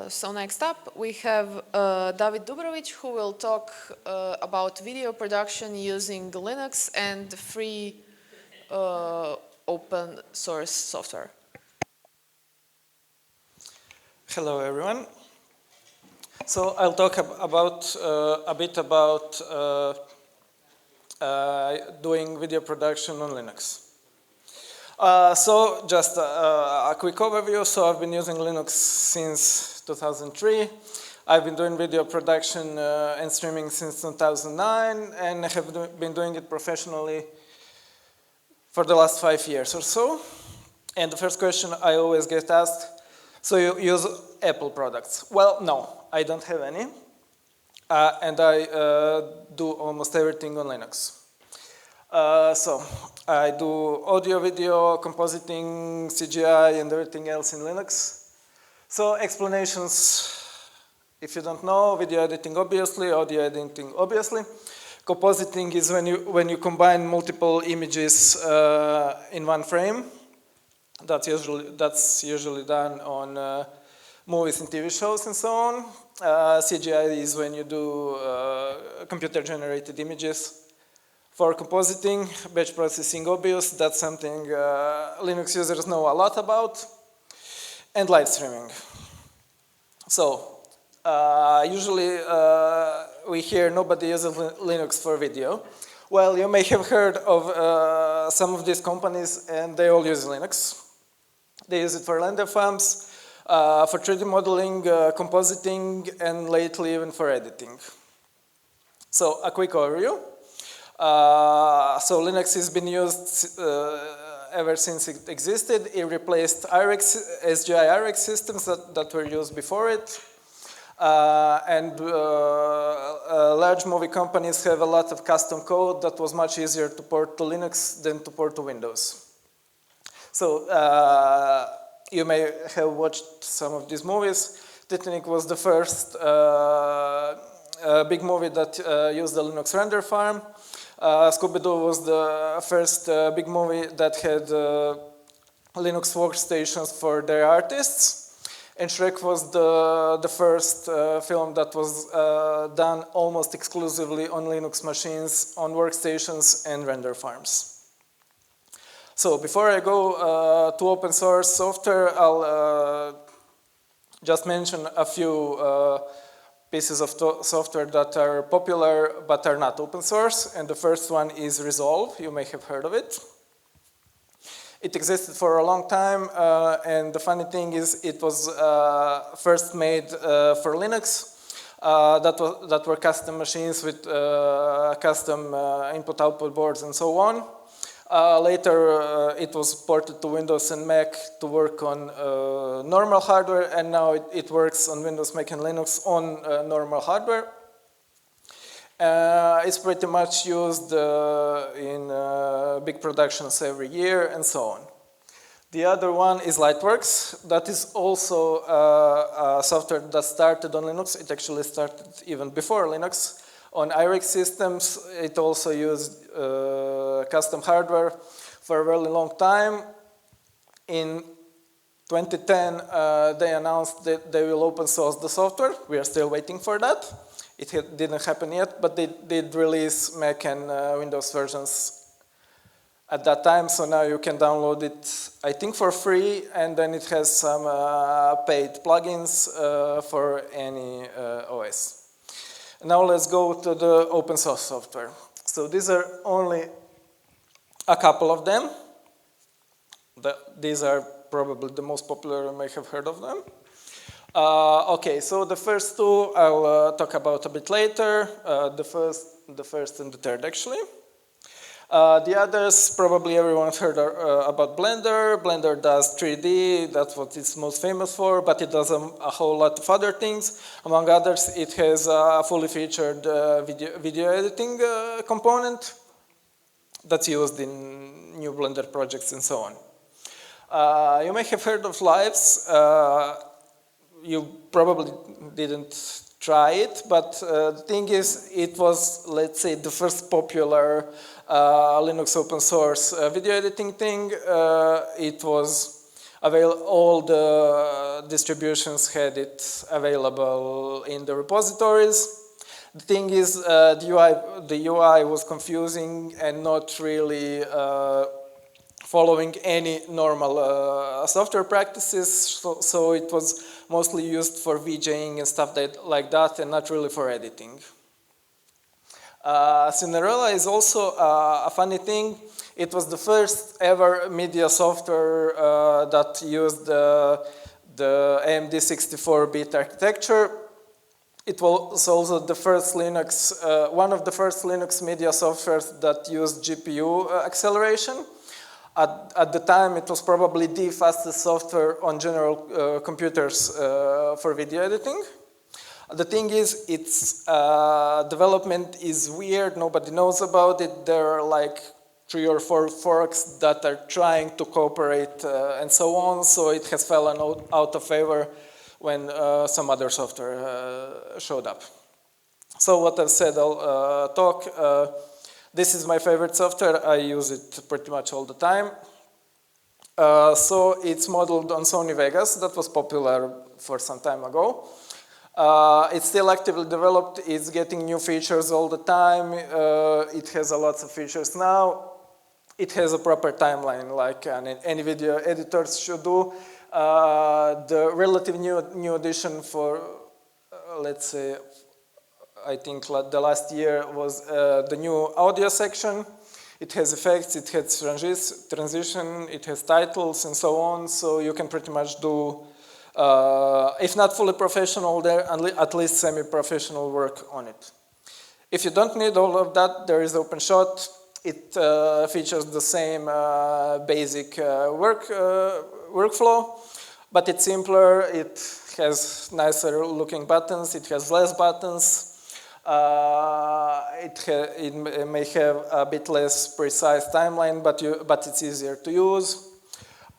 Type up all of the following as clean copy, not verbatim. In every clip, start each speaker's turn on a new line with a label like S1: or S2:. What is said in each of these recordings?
S1: So next up we have David Dubrović, who will talk about video production using Linux and free open source software.
S2: Hello everyone. So I'll talk about a bit about doing video production on Linux. So just a quick overview. So I've been using Linux since 2003. I've been doing video production and streaming since 2009, and I have been doing it professionally for the last 5 years or so. And the first question I always get asked, so you use Apple products? Well, no, I don't have any. And I do almost everything on Linux. So I do audio, video, compositing, CGI, and everything else in Linux. So explanations, if you don't know, video editing obviously, audio editing obviously. Compositing is when you combine multiple images in one frame. That's usually done on movies and TV shows and so on. CGI is when you do computer-generated images. For compositing, batch processing obvious, that's something Linux users know a lot about. And live streaming. So, usually we hear nobody uses Linux for video. Well, you may have heard of some of these companies, and they all use Linux. They use it for render farms, for 3D modeling, compositing, and lately even for editing. So, a quick overview. So Linux has been used ever since it existed. It replaced SGI IREX systems that were used before it. And large movie companies have a lot of custom code that was much easier to port to Linux than to port to Windows. So you may have watched some of these movies. Titanic was the first big movie that used the Linux render farm. Scooby-Doo was the first big movie that had Linux workstations for their artists. And Shrek was the first film that was done almost exclusively on Linux machines, on workstations and render farms. So before I go to open source software, I'll just mention a few pieces of software that are popular but are not open source, and the first one is Resolve. You may have heard of it. It existed for a long time, and the funny thing is it was first made for Linux. That were custom machines with custom input-output boards and so on. Later, it was ported to Windows and Mac to work on normal hardware, and now it works on Windows, Mac, and Linux on normal hardware. It's pretty much used in big productions every year, and so on. The other one is Lightworks. That is also a software that started on Linux. It actually started even before Linux. On IREX systems, it also used custom hardware for a really long time. In 2010, they announced that they will open source the software. We are still waiting for that. It didn't happen yet, but they did release Mac and Windows versions at that time, so now you can download it, I think, for free, and then it has some paid plugins for any OS. Now let's go to the open source software. So these are only a couple of them. These are probably the most popular. You may have heard of them. Okay, so the first two I'll talk about a bit later. The first and the third, actually. The others, probably everyone's heard about Blender. Blender does 3D, that's what it's most famous for, but it does a whole lot of other things. Among others, it has a fully featured video editing component that's used in new Blender projects and so on. You may have heard of Lives. You probably didn't try it, but the thing is, it was, let's say, the first popular Linux open source video editing thing. It was all the distributions had it available in the repositories. The thing is, the UI was confusing and not really following any normal software practices, so it was mostly used for VJing and stuff like that, and not really for editing. Cinderella is also a funny thing. It was the first ever media software that used the AMD 64-bit architecture. It was also the first Linux, one of the first Linux media softwares that used GPU acceleration. At the time, it was probably the fastest software on general computers for video editing. The thing is, its development is weird. Nobody knows about it. There are like 3 or 4 forks that are trying to cooperate and so on. So it has fallen out of favor when some other software showed up. So what I've said, I'll talk. This is my favorite software. I use it pretty much all the time. So it's modeled on Sony Vegas. That was popular for some time ago. It's still actively developed. It's getting new features all the time. It has a lot of features now. It has a proper timeline like any video editors should do. The relative new addition for, let's say, I think the last year was the new audio section. It has effects, it has transition, it has titles and so on, so you can pretty much do, if not fully professional, there at least semi-professional work on it. If you don't need all of that, there is OpenShot. It features the same basic workflow, but it's simpler, it has nicer looking buttons, it has less buttons. It may have a bit less precise timeline, but it's easier to use.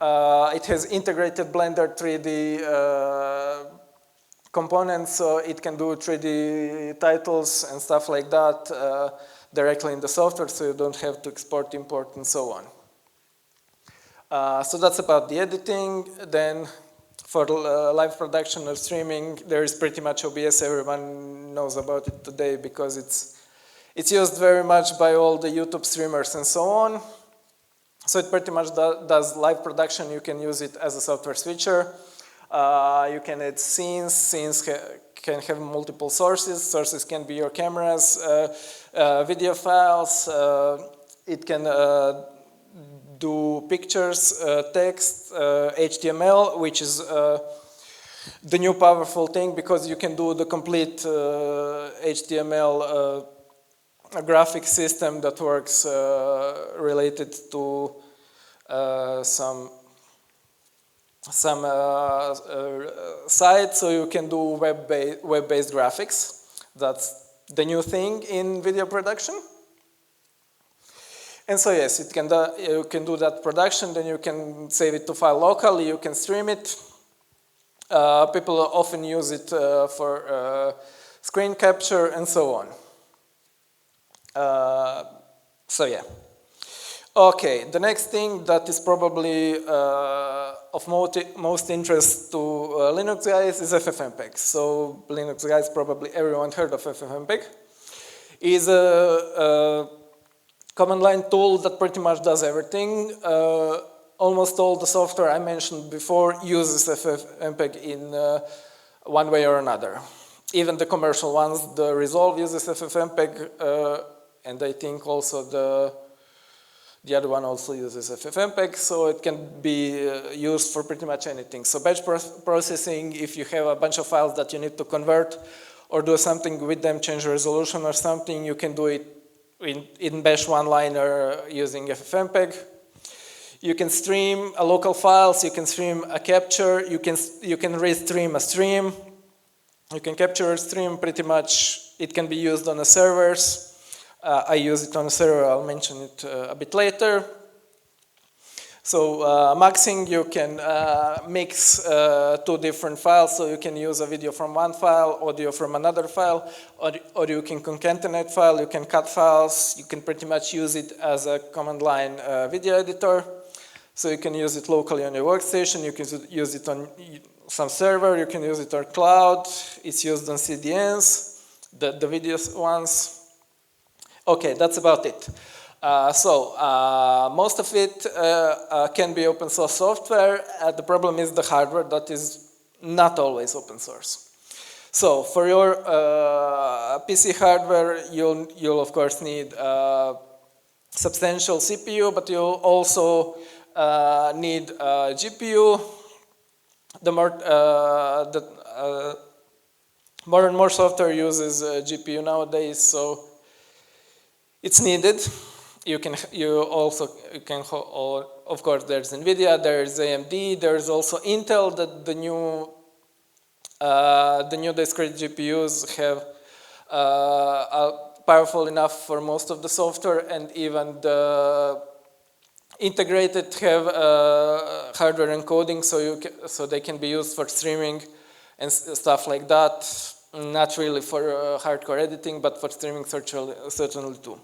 S2: It has integrated Blender 3D components, so it can do 3D titles and stuff like that directly in the software, so you don't have to export, import, and so on. So that's about the editing. Then for live production or streaming, there is pretty much OBS. Everyone knows about it today because it's used very much by all the YouTube streamers and so on. So it pretty much does live production. You can use it as a software switcher. You can add scenes. Scenes can have multiple sources. Sources can be your cameras, video files. It can do pictures, text, HTML, which is the new powerful thing because you can do the complete HTML graphic system that works related to some site, so you can do web-based graphics. That's the new thing in video production. And so yes, you can do that production, then you can save it to file locally, you can stream it. People often use it for screen capture and so on. So yeah. Okay, the next thing that is probably of most interest to Linux guys is FFmpeg. So Linux guys, probably everyone heard of FFmpeg. Is a command line tool that pretty much does everything. Almost all the software I mentioned before uses FFmpeg in one way or another. Even the commercial ones, the Resolve uses FFmpeg, and I think also the other one also uses FFmpeg, so it can be used for pretty much anything. So batch processing, if you have a bunch of files that you need to convert or do something with them, change resolution or something, you can do it in bash one-liner using FFmpeg. You can stream local files, you can stream a capture, you can restream a stream. You can capture a stream pretty much. It can be used on the servers. I use it on a server, I'll mention it a bit later. So maxing, you can mix 2 different files, so you can use a video from one file, audio from another file, or you can concatenate file, you can cut files, you can pretty much use it as a command line video editor. So you can use it locally on your workstation, you can use it on some server, you can use it on cloud, it's used on CDNs, the video ones. Okay, that's about it. Most of it can be open source software. The problem is the hardware that is not always open source. So for your PC hardware, you'll of course need substantial CPU, but you'll also need GPU. More and more software uses GPU nowadays, so it's needed. Of course, there's NVIDIA, there's AMD, there's also Intel. That the new discrete GPUs have powerful enough for most of the software, and even the integrated have hardware encoding, so they can be used for streaming and stuff like that. Not really for hardcore editing, but for streaming certainly too.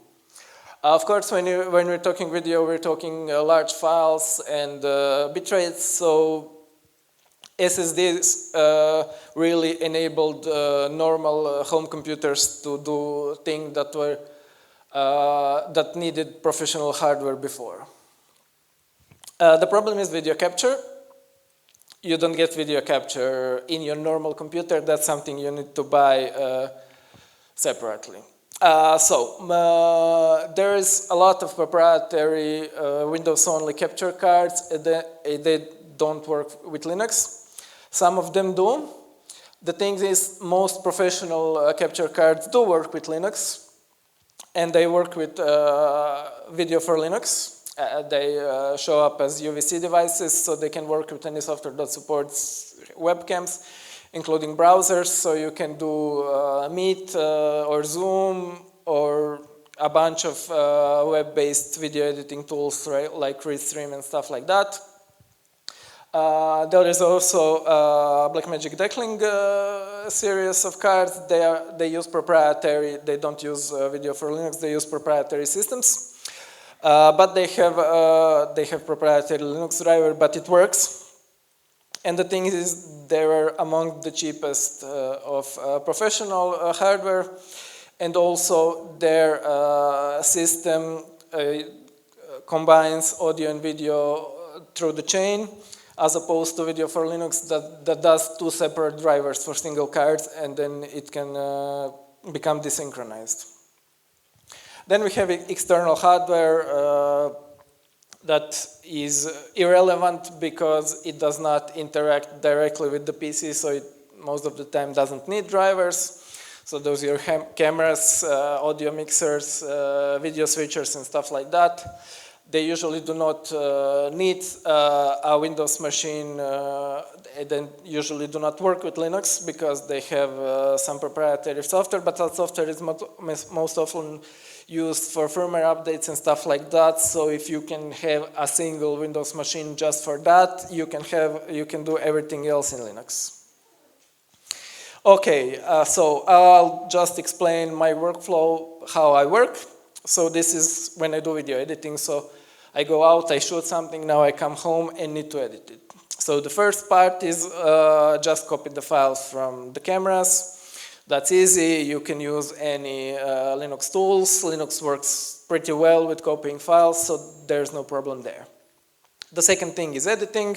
S2: Of course, when we're talking video, we're talking large files and bitrates, so SSDs really enabled normal home computers to do things that needed professional hardware before. The problem is video capture. You don't get video capture in your normal computer. That's something you need to buy separately. There is a lot of proprietary Windows-only capture cards. They don't work with Linux. Some of them do. The thing is, most professional capture cards do work with Linux, and they work with video for Linux. They show up as UVC devices, so they can work with any software that supports webcams, including browsers, so you can do Meet or Zoom or a bunch of web-based video editing tools, right, like Restream and stuff like that. There is also Blackmagic Decklink series of cards. They use proprietary, they don't use video for Linux, they use proprietary systems. But they have proprietary Linux driver, but it works. And the thing is, they are among the cheapest of professional hardware, and also their system combines audio and video through the chain, as opposed to video for Linux that does two separate drivers for single cards, and then it can become desynchronized. Then we have external hardware that is irrelevant because it does not interact directly with the PC, so it most of the time doesn't need drivers. So those are your cameras, audio mixers, video switchers and stuff like that. They usually do not need a Windows machine. They usually do not work with Linux because they have some proprietary software, but that software is most often used for firmware updates and stuff like that. So if you can have a single Windows machine just for that, you can do everything else in Linux. Okay, so I'll just explain my workflow, how I work. So this is when I do video editing. So I go out, I shoot something, now I come home and need to edit it. So the first part is just copy the files from the cameras. That's easy. You can use any Linux tools. Linux works pretty well with copying files, so there's no problem there. The second thing is editing.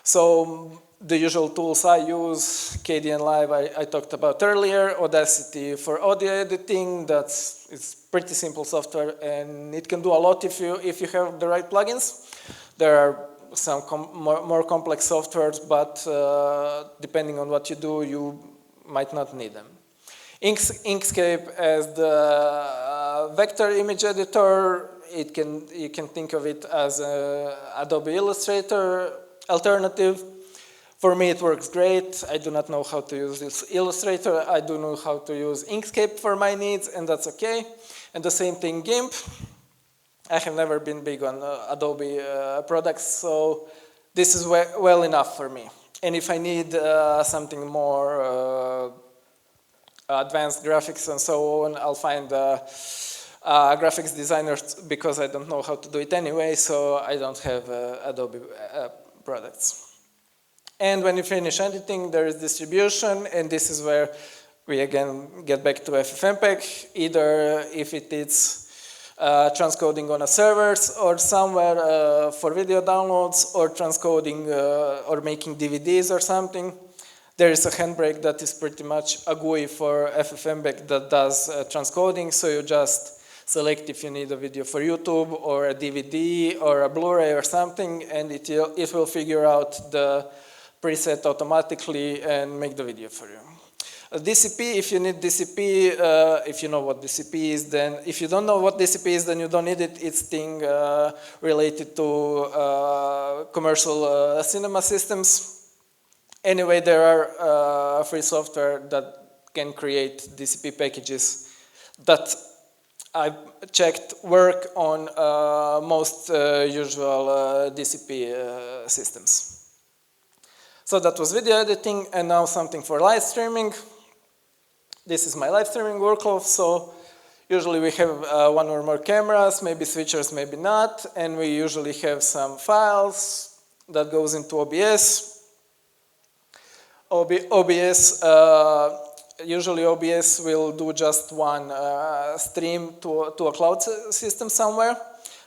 S2: So the usual tools I use, KDNLive I talked about earlier, Audacity for audio editing. It's pretty simple software, and it can do a lot if you have the right plugins. There are some more complex softwares, but depending on what you do, you might not need them. Inkscape as the vector image editor, you can think of it as an Adobe Illustrator alternative. For me, it works great. I do not know how to use this Illustrator. I do know how to use Inkscape for my needs, and that's okay. And the same thing, GIMP. I have never been big on Adobe products, so this is well enough for me. And if I need something more advanced graphics and so on, I'll find graphics designer because I don't know how to do it anyway, so I don't have Adobe products. And when you finish editing, there is distribution, and this is where we again get back to FFmpeg, either if it is transcoding on a servers or somewhere for video downloads, or transcoding or making DVDs or something. There is a handbrake that is pretty much a GUI for FFmpeg that does transcoding, so you just select if you need a video for YouTube or a DVD or a Blu-ray or something, and it will figure out the preset automatically and make the video for you. DCP, if you need DCP, if you know what DCP is, then if you don't know what DCP is, then you don't need it. It's thing related to commercial cinema systems. Anyway, there are free software that can create DCP packages that I've checked work on most usual DCP systems. So that was video editing, and now something for live streaming. This is my live streaming workflow. So usually we have one or more cameras, maybe switchers, maybe not, and we usually have some files that goes into OBS. Usually OBS will do just one stream to a cloud system somewhere,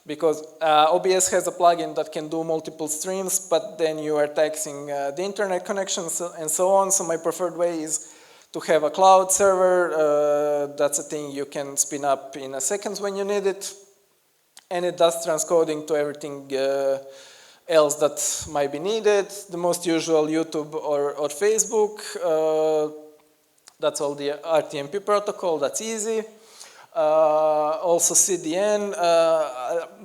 S2: because OBS has a plugin that can do multiple streams, but then you are taxing the internet connections and so on. So my preferred way is to have a cloud server. That's a thing you can spin up in a second when you need it, and it does transcoding to everything else that might be needed. The most usual YouTube or Facebook. That's all the RTMP protocol. That's easy. Also CDN,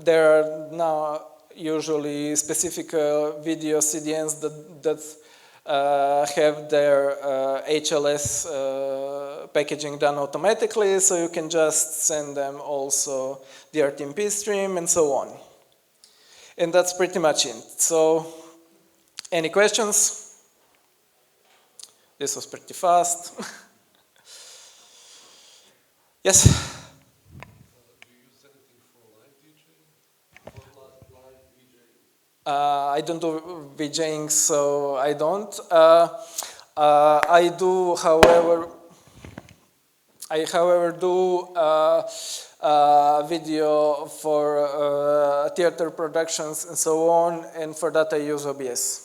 S2: there are now usually specific video CDNs that have their HLS packaging done automatically, so you can just send them also the RTMP stream and so on. And that's pretty much it. So, any questions? This was pretty fast. Yes?
S3: Do you use anything for live DJing? For live DJing?
S2: I don't do VJing, so I don't. I do, however, do video for theater productions and so on, and for that I use OBS.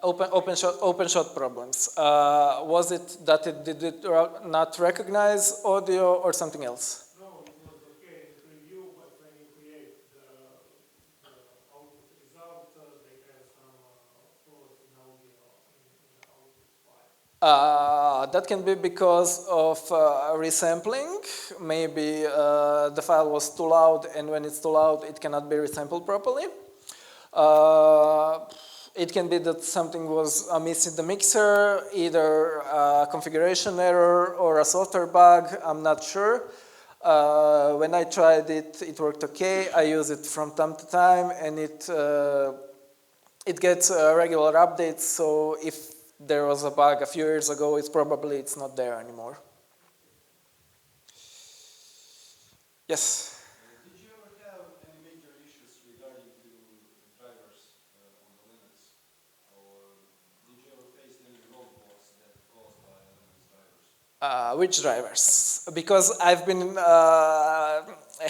S2: Open shot problems. Was it that it did not recognize audio or something else?
S4: No, it was okay in preview, but when you create the output result, they have some flaws in audio in the output file.
S2: That can be because of resampling. Maybe the file was too loud, and when it's too loud, it cannot be resampled properly. It can be that something was amiss in the mixer, either a configuration error or a software bug, I'm not sure. When I tried it, it worked okay. I use it from time to time, and it gets regular updates, so if there was a bug a few years ago, it's not there anymore. Yes?
S3: Did you ever have any major issues regarding to drivers on the Linux? Or did you ever face any roadblocks that caused by Linux drivers?
S2: Which drivers? Because I've been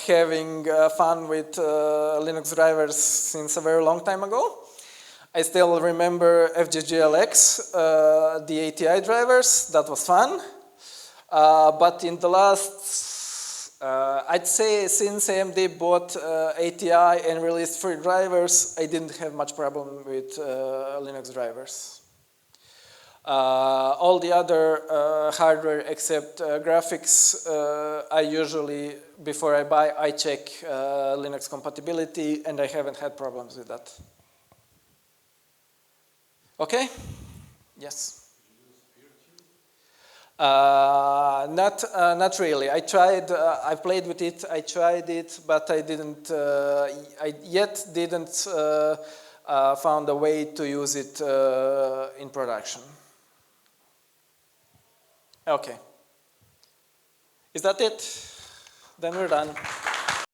S2: having fun with Linux drivers since a very long time ago. I still remember FGGLX, the ATI drivers. That was fun. But in the last, I'd say since AMD bought ATI and released free drivers, I didn't have much problem with Linux drivers. All the other hardware except graphics, I usually, before I buy, I check Linux compatibility, and I haven't had problems with that. Okay? Yes? Not really. I tried. I played with it. I tried it, but I didn't. I yet didn't found a way to use it in production. Okay. Is that it? Then we're done.